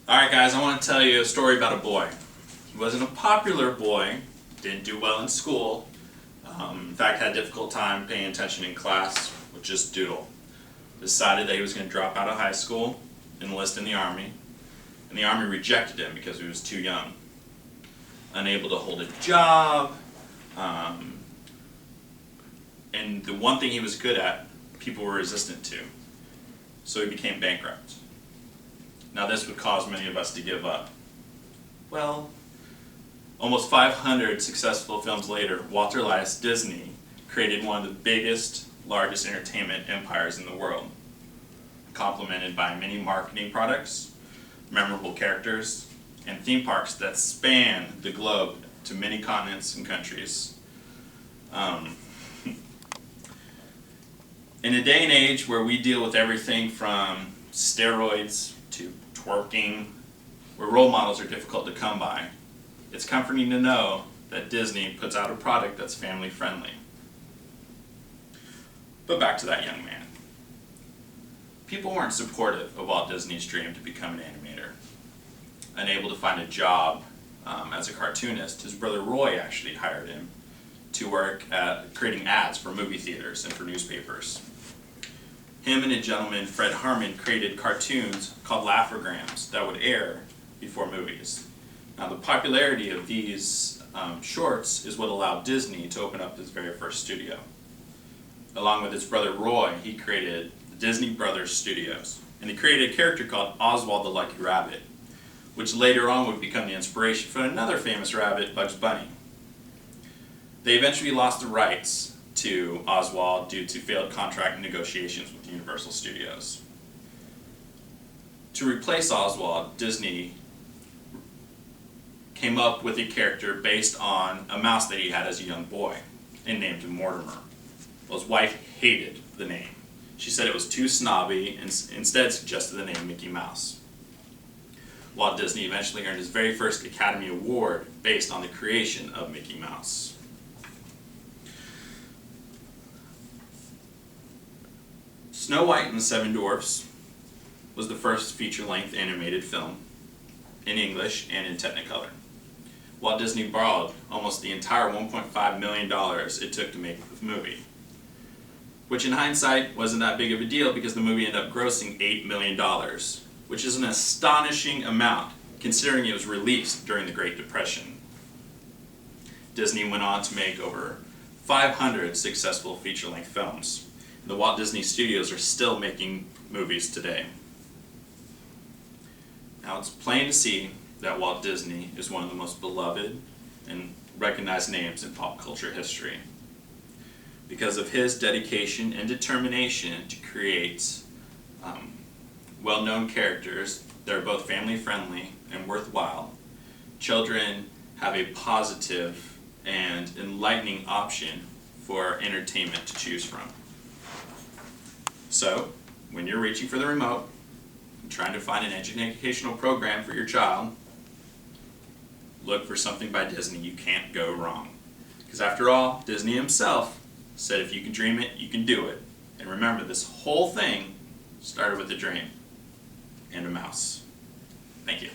Alright guys, I want to tell you a story about a boy. He wasn't a popular boy, didn't do well in school, in fact had a difficult time paying attention in class, would just doodle. Decided that he was going to drop out of high school, enlist in the Army, and the Army rejected him because he was too young. Unable to hold a job, and the one thing he was good at, people were resistant to. So he became bankrupt. Now this would cause many of us to give up. Well, almost 500 successful films later, Walter Elias Disney created one of the biggest, largest entertainment empires in the world, complemented by many marketing products, memorable characters, and theme parks that span the globe to many continents and countries. In a day and age where we deal with everything from steroids to twerking, where role models are difficult to come by, it's comforting to know that Disney puts out a product that's family friendly. But back to that young man. People weren't supportive of Walt Disney's dream to become an animator. Unable to find a job as a cartoonist, his brother Roy actually hired him to work at creating ads for movie theaters and for newspapers. Him and a gentleman, Fred Harmon, created cartoons called Laugh-O-Grams that would air before movies. Now the popularity of these shorts is what allowed Disney to open up his very first studio. Along with his brother Roy, he created the Disney Brothers Studios, and he created a character called Oswald the Lucky Rabbit, which later on would become the inspiration for another famous rabbit, Bugs Bunny. They eventually lost the rights to Oswald due to failed contract negotiations with Universal Studios. To replace Oswald, Disney came up with a character based on a mouse that he had as a young boy and named him Mortimer. Well, his wife hated the name. She said it was too snobby and instead suggested the name Mickey Mouse. Walt Disney eventually earned his very first Academy Award based on the creation of Mickey Mouse. Snow White and the Seven Dwarfs was the first feature-length animated film in English and in Technicolor. Walt Disney borrowed almost the entire $1.5 million it took to make the movie, which in hindsight wasn't that big of a deal because the movie ended up grossing $8 million, which is an astonishing amount considering it was released during the Great Depression. Disney went on to make over 500 successful feature-length films. The Walt Disney Studios are still making movies today. Now it's plain to see that Walt Disney is one of the most beloved and recognized names in pop culture history because of his dedication and determination to create well-known characters that are both family-friendly and worthwhile. Children have a positive and enlightening option for entertainment to choose from. So, when you're reaching for the remote and trying to find an educational program for your child, look for something by Disney. You can't go wrong. Because after all, Disney himself said if you can dream it, you can do it. And remember, this whole thing started with a dream and a mouse. Thank you.